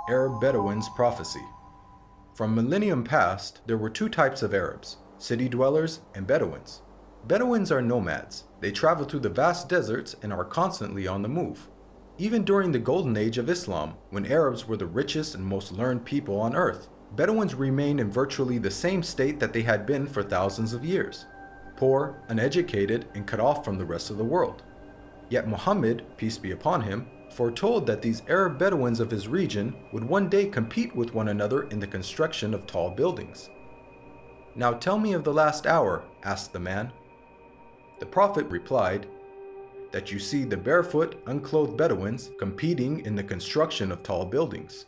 Arab Bedouins Prophecy. From millennium past, there were two types of Arabs, city dwellers and Bedouins. Bedouins are nomads. They travel through the vast deserts and are constantly on the move. Even during the golden age of Islam, when Arabs were the richest and most learned people on earth, Bedouins remained in virtually the same state that they had been for thousands of years, poor, uneducated, and cut off from the rest of the world. Yet Muhammad, peace be upon him, foretold that these Arab Bedouins of his region would one day compete with one another in the construction of tall buildings. "Now tell me of the last hour," asked the man. The Prophet replied, "That you see the barefoot, unclothed Bedouins competing in the construction of tall buildings."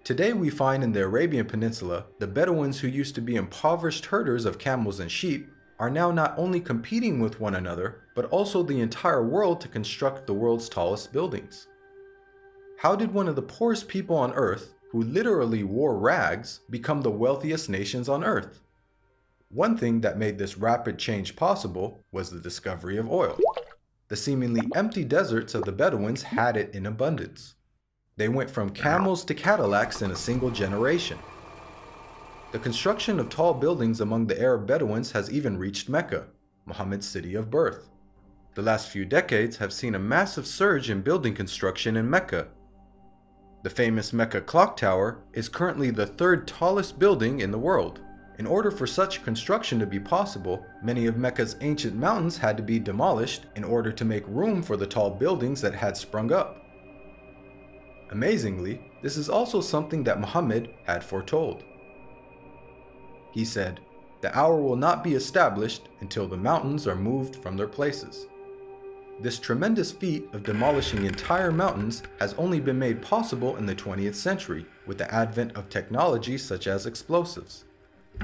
Today we find in the Arabian Peninsula, the Bedouins who used to be impoverished herders of camels and sheep are now not only competing with one another, but also the entire world to construct the world's tallest buildings. How did one of the poorest people on earth, who literally wore rags, become the wealthiest nations on earth? One thing that made this rapid change possible was the discovery of oil. The seemingly empty deserts of the Bedouins had it in abundance. They went from camels to Cadillacs in a single generation. The construction of tall buildings among the Arab Bedouins has even reached Mecca, Muhammad's city of birth. The last few decades have seen a massive surge in building construction in Mecca. The famous Mecca Clock Tower is currently the third tallest building in the world. In order for such construction to be possible, many of Mecca's ancient mountains had to be demolished in order to make room for the tall buildings that had sprung up. Amazingly, this is also something that Muhammad had foretold. He said, "The hour will not be established until the mountains are moved from their places." This tremendous feat of demolishing entire mountains has only been made possible in the 20th century with the advent of technology such as explosives.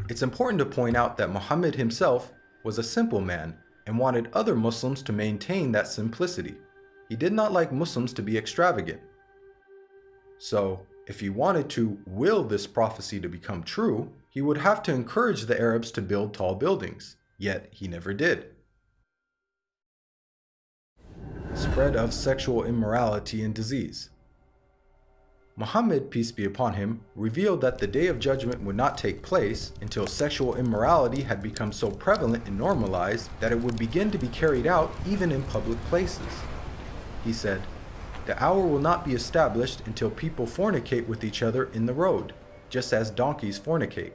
It's important to point out that Muhammad himself was a simple man and wanted other Muslims to maintain that simplicity. He did not like Muslims to be extravagant. So, if he wanted to will this prophecy to become true, he would have to encourage the Arabs to build tall buildings, yet he never did. Spread of sexual immorality and disease. Muhammad, peace be upon him, revealed that the Day of Judgment would not take place until sexual immorality had become so prevalent and normalized that it would begin to be carried out even in public places. He said, "The hour will not be established until people fornicate with each other in the road, just as donkeys fornicate."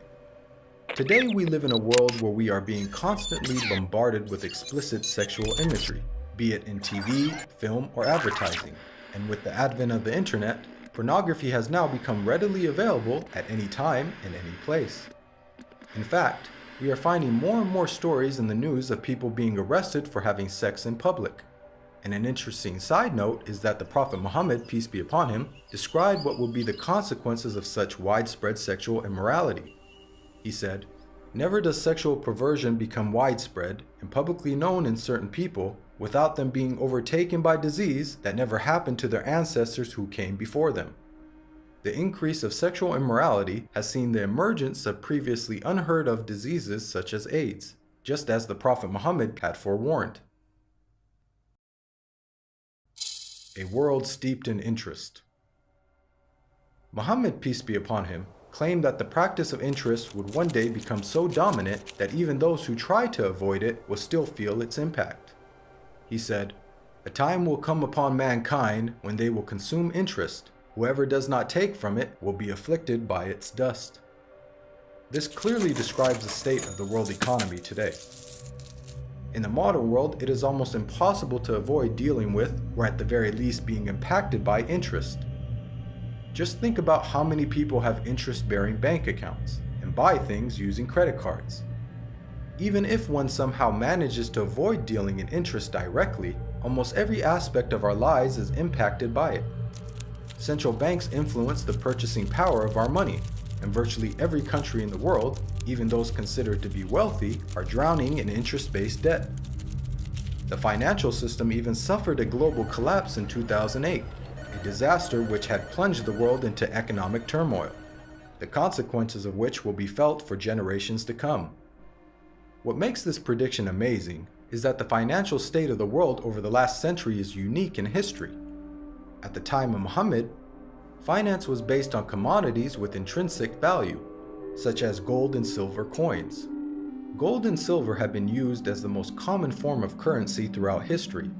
Today we live in a world where we are being constantly bombarded with explicit sexual imagery, be it in TV, film, or advertising. And with the advent of the internet, pornography has now become readily available at any time and any place. In fact, we are finding more and more stories in the news of people being arrested for having sex in public. And an interesting side note is that the Prophet Muhammad, peace be upon him, described what will be the consequences of such widespread sexual immorality. He said, "Never does sexual perversion become widespread and publicly known in certain people without them being overtaken by disease that never happened to their ancestors who came before them." The increase of sexual immorality has seen the emergence of previously unheard of diseases such as AIDS, just as the Prophet Muhammad had forewarned. A world steeped in interest. Muhammad, peace be upon him, claimed that the practice of interest would one day become so dominant that even those who try to avoid it will still feel its impact. He said, "A time will come upon mankind when they will consume interest. Whoever does not take from it will be afflicted by its dust." This clearly describes the state of the world economy today. In the modern world, it is almost impossible to avoid dealing with, or at the very least being impacted by, interest. Just think about how many people have interest-bearing bank accounts and buy things using credit cards. Even if one somehow manages to avoid dealing in interest directly, almost every aspect of our lives is impacted by it. Central banks influence the purchasing power of our money, and virtually every country in the world, even those considered to be wealthy, are drowning in interest-based debt. The financial system even suffered a global collapse in 2008, a disaster which had plunged the world into economic turmoil, the consequences of which will be felt for generations to come. What makes this prediction amazing is that the financial state of the world over the last century is unique in history. At the time of Muhammad, Finance was based on commodities with intrinsic value, such as gold and silver coins. Gold and silver have been used as the most common form of currency throughout history.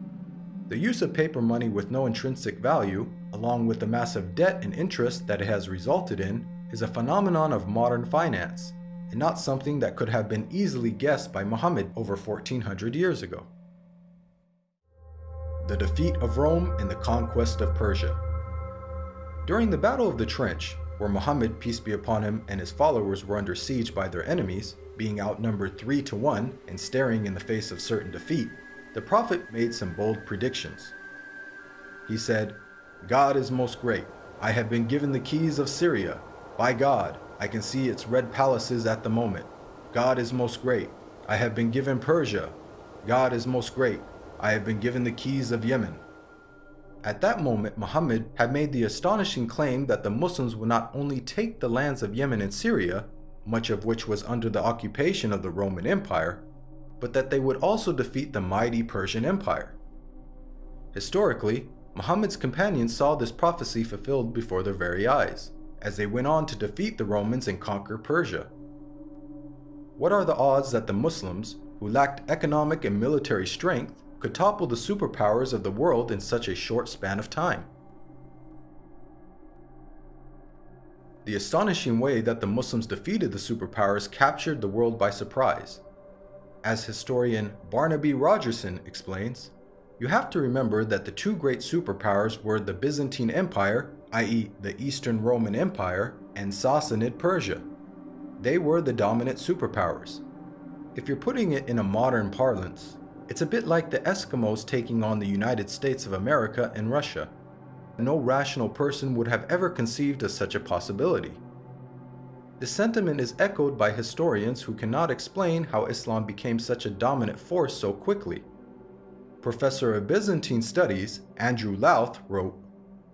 The use of paper money with no intrinsic value, along with the massive debt and interest that it has resulted in, is a phenomenon of modern finance, and not something that could have been easily guessed by Muhammad over 1400 years ago. The defeat of Rome and the conquest of Persia. During the Battle of the Trench, where Muhammad, peace be upon him, and his followers were under siege by their enemies, being outnumbered 3-1 and staring in the face of certain defeat, the Prophet made some bold predictions. He said, "God is most great. I have been given the keys of Syria. By God, I can see its red palaces at the moment. God is most great. I have been given Persia. God is most great. I have been given the keys of Yemen." At that moment, Muhammad had made the astonishing claim that the Muslims would not only take the lands of Yemen and Syria, much of which was under the occupation of the Roman Empire, but that they would also defeat the mighty Persian Empire. Historically, Muhammad's companions saw this prophecy fulfilled before their very eyes, as they went on to defeat the Romans and conquer Persia. What are the odds that the Muslims, who lacked economic and military strength, could topple the superpowers of the world in such a short span of time? The astonishing way that the Muslims defeated the superpowers captured the world by surprise. As historian Barnaby Rogerson explains, you have to remember that the two great superpowers were the Byzantine Empire, i.e. the Eastern Roman Empire, and Sassanid Persia. They were the dominant superpowers. If you're putting it in a modern parlance, it's a bit like the Eskimos taking on the United States of America and Russia. No rational person would have ever conceived of such a possibility. This sentiment is echoed by historians who cannot explain how Islam became such a dominant force so quickly. Professor of Byzantine Studies, Andrew Louth, wrote,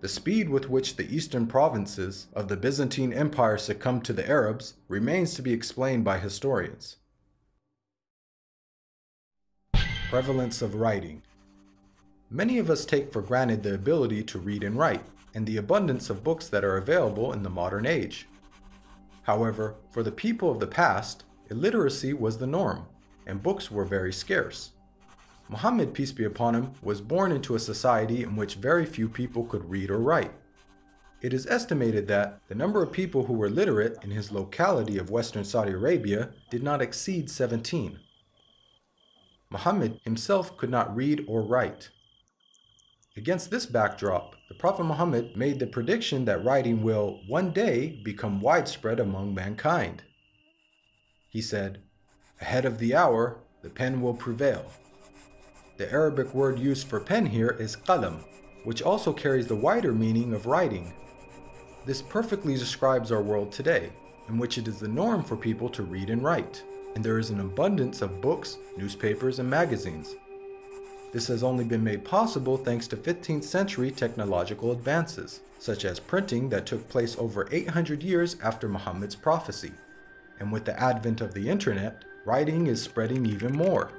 "The speed with which the eastern provinces of the Byzantine Empire succumbed to the Arabs remains to be explained by historians." Prevalence of writing. Many of us take for granted the ability to read and write, and the abundance of books that are available in the modern age. However, for the people of the past, illiteracy was the norm, and books were very scarce. Muhammad, peace be upon him, was born into a society in which very few people could read or write. It is estimated that the number of people who were literate in his locality of Western Saudi Arabia did not exceed 17. Muhammad himself could not read or write. Against this backdrop, the Prophet Muhammad made the prediction that writing will one day become widespread among mankind. He said, "Ahead of the hour, the pen will prevail." The Arabic word used for pen here is qalam, which also carries the wider meaning of writing. This perfectly describes our world today, in which it is the norm for people to read and write, and there is an abundance of books, newspapers, and magazines. This has only been made possible thanks to 15th century technological advances, such as printing that took place over 800 years after Muhammad's prophecy. And with the advent of the internet, writing is spreading even more.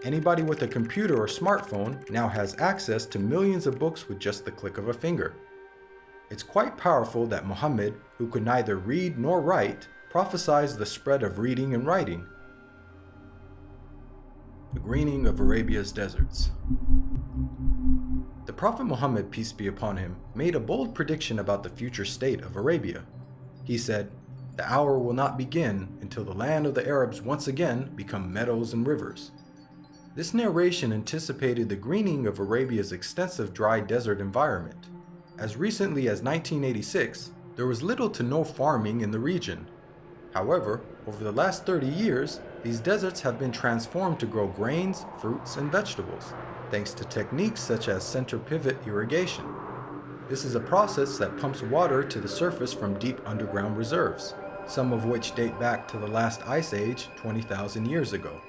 Anybody with a computer or smartphone now has access to millions of books with just the click of a finger. It's quite powerful that Muhammad, who could neither read nor write, prophesied the spread of reading and writing. The greening of Arabia's deserts. The Prophet Muhammad, peace be upon him, made a bold prediction about the future state of Arabia. He said, "The hour will not begin until the land of the Arabs once again become meadows and rivers." This narration anticipated the greening of Arabia's extensive dry desert environment. As recently as 1986, there was little to no farming in the region. However, over the last 30 years, these deserts have been transformed to grow grains, fruits, and vegetables, thanks to techniques such as center pivot irrigation. This is a process that pumps water to the surface from deep underground reserves, some of which date back to the last ice age 20,000 years ago.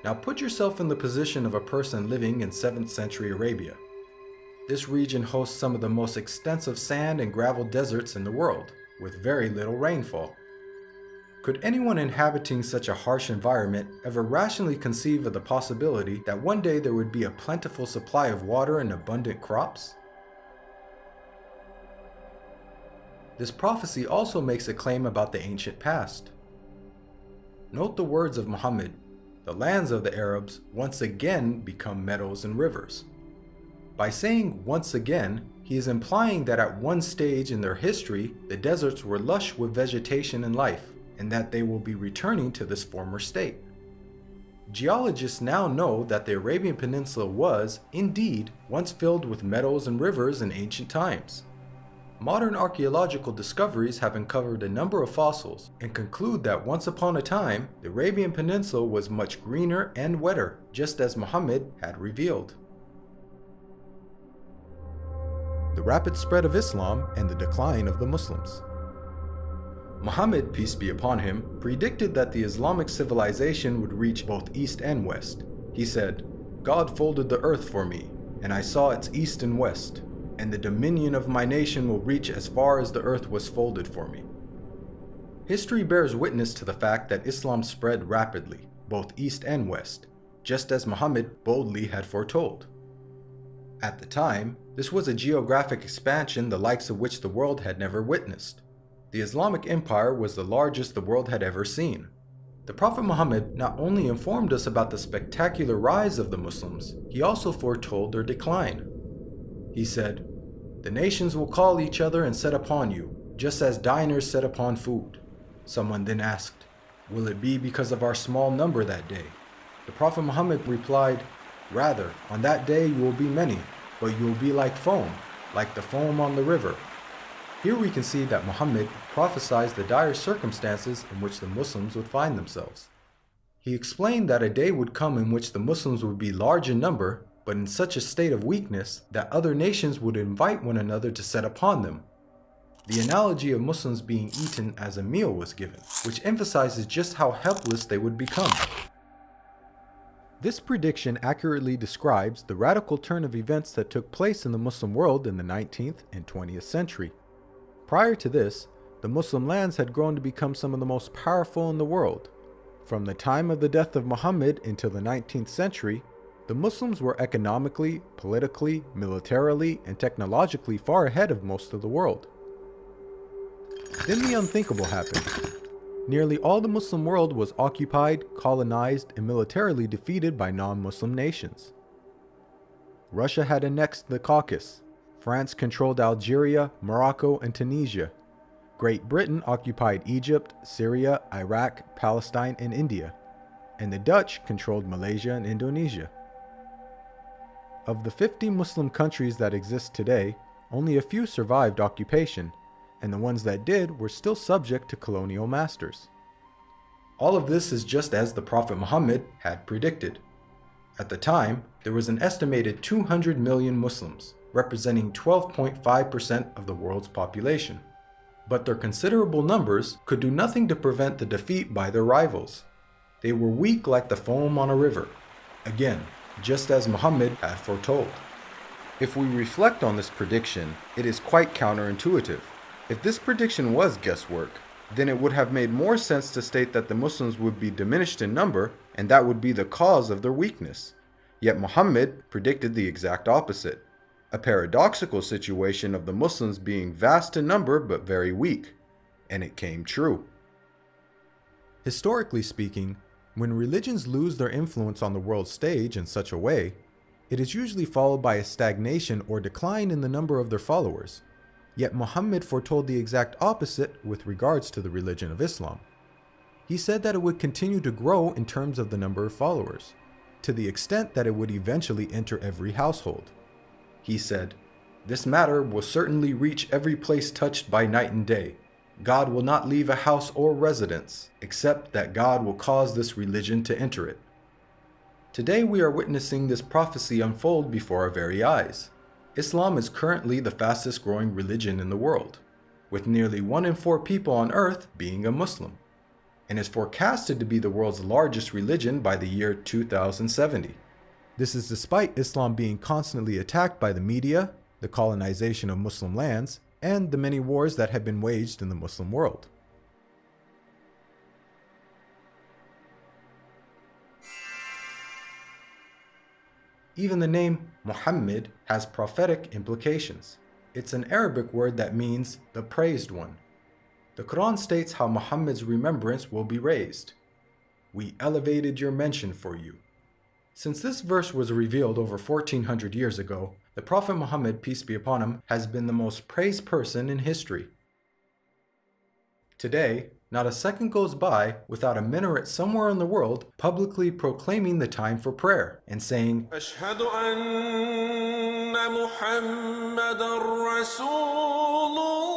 Now put yourself in the position of a person living in 7th century Arabia. This region hosts some of the most extensive sand and gravel deserts in the world, with very little rainfall. Could anyone inhabiting such a harsh environment ever rationally conceive of the possibility that one day there would be a plentiful supply of water and abundant crops? This prophecy also makes a claim about the ancient past. Note the words of Muhammad, "The lands of the Arabs once again become meadows and rivers." By saying once again, he is implying that at one stage in their history, the deserts were lush with vegetation and life, and that they will be returning to this former state. Geologists now know that the Arabian Peninsula was, indeed, once filled with meadows and rivers in ancient times. Modern archaeological discoveries have uncovered a number of fossils and conclude that once upon a time, the Arabian Peninsula was much greener and wetter, just as Muhammad had revealed. The rapid spread of Islam and the decline of the Muslims. Muhammad, peace be upon him, predicted that the Islamic civilization would reach both east and west. He said, "God folded the earth for me, and I saw its east and west, and the dominion of my nation will reach as far as the earth was folded for me." History bears witness to the fact that Islam spread rapidly, both east and west, just as Muhammad boldly had foretold. At the time, this was a geographic expansion the likes of which the world had never witnessed. The Islamic Empire was the largest the world had ever seen. The Prophet Muhammad not only informed us about the spectacular rise of the Muslims, he also foretold their decline. He said, "The nations will call each other and set upon you, just as diners set upon food." Someone then asked, "Will it be because of our small number that day?" The Prophet Muhammad replied, "Rather, on that day you will be many, but you will be like foam, like the foam on the river." Here we can see that Muhammad prophesied the dire circumstances in which the Muslims would find themselves. He explained that a day would come in which the Muslims would be large in number, but in such a state of weakness that other nations would invite one another to set upon them. The analogy of Muslims being eaten as a meal was given, which emphasizes just how helpless they would become. This prediction accurately describes the radical turn of events that took place in the Muslim world in the 19th and 20th century. Prior to this, the Muslim lands had grown to become some of the most powerful in the world. From the time of the death of Muhammad until the 19th century, the Muslims were economically, politically, militarily, and technologically far ahead of most of the world. Then the unthinkable happened. Nearly all the Muslim world was occupied, colonized, and militarily defeated by non-Muslim nations. Russia had annexed the Caucasus. France controlled Algeria, Morocco, and Tunisia. Great Britain occupied Egypt, Syria, Iraq, Palestine, and India. And the Dutch controlled Malaysia and Indonesia. Of the 50 Muslim countries that exist today, only a few survived occupation, and the ones that did were still subject to colonial masters. All of this is just as the Prophet Muhammad had predicted. At the time, there was an estimated 200 million Muslims, representing 12.5% of the world's population. But their considerable numbers could do nothing to prevent the defeat by their rivals. They were weak like the foam on a river. Again, just as Muhammad had foretold. If we reflect on this prediction, it is quite counterintuitive. If this prediction was guesswork, then it would have made more sense to state that the Muslims would be diminished in number and that would be the cause of their weakness. Yet Muhammad predicted the exact opposite, a paradoxical situation of the Muslims being vast in number but very weak, and it came true. Historically speaking, when religions lose their influence on the world stage in such a way, it is usually followed by a stagnation or decline in the number of their followers. Yet Muhammad foretold the exact opposite with regards to the religion of Islam. He said that it would continue to grow in terms of the number of followers, to the extent that it would eventually enter every household. He said, "This matter will certainly reach every place touched by night and day. God will not leave a house or residence, except that God will cause this religion to enter it." Today we are witnessing this prophecy unfold before our very eyes. Islam is currently the fastest growing religion in the world, with nearly 1 in 4 people on earth being a Muslim, and is forecasted to be the world's largest religion by the year 2070. This is despite Islam being constantly attacked by the media, the colonization of Muslim lands, and the many wars that have been waged in the Muslim world. Even the name Muhammad has prophetic implications. It's an Arabic word that means the praised one. The Quran states how Muhammad's remembrance will be raised. We elevated your mention for you. Since this verse was revealed over 1400 years ago, the Prophet Muhammad, peace be upon him, has been the most praised person in history. Today, not a second goes by without a minaret somewhere in the world publicly proclaiming the time for prayer and saying, أشهد أن محمدًا رسول الله.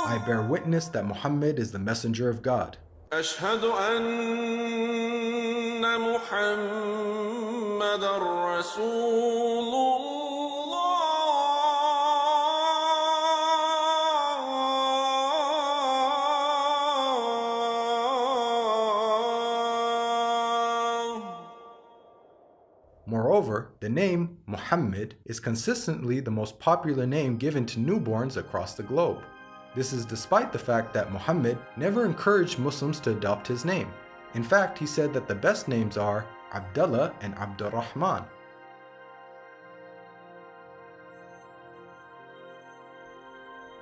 I bear witness that Muhammad is the messenger of God. أشهد أن محمدًا رسول الله. Moreover, the name Muhammad is consistently the most popular name given to newborns across the globe. This is despite the fact that Muhammad never encouraged Muslims to adopt his name. In fact, he said that the best names are Abdullah and Abdurrahman.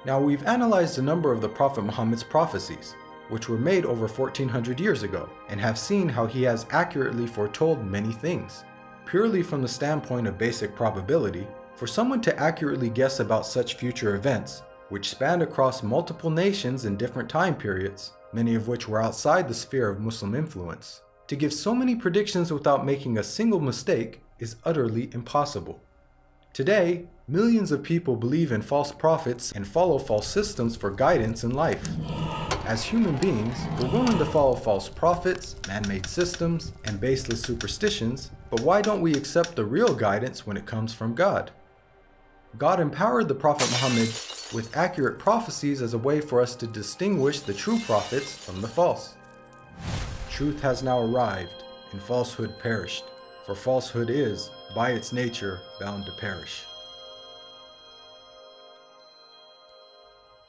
Now, we've analyzed a number of the Prophet Muhammad's prophecies, which were made over 1400 years ago, and have seen how he has accurately foretold many things. Purely from the standpoint of basic probability, for someone to accurately guess about such future events, which spanned across multiple nations in different time periods, many of which were outside the sphere of Muslim influence, to give so many predictions without making a single mistake is utterly impossible. Today, millions of people believe in false prophets and follow false systems for guidance in life. As human beings, we're willing to follow false prophets, man-made systems, and baseless superstitions, but why don't we accept the real guidance when it comes from God? God empowered the Prophet Muhammad with accurate prophecies as a way for us to distinguish the true prophets from the false. Truth has now arrived, and falsehood perished, for falsehood is, by its nature, bound to perish.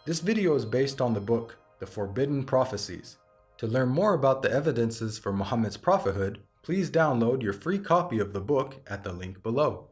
This video is based on the book, The Forbidden Prophecies. To learn more about the evidences for Muhammad's prophethood, please download your free copy of the book at the link below.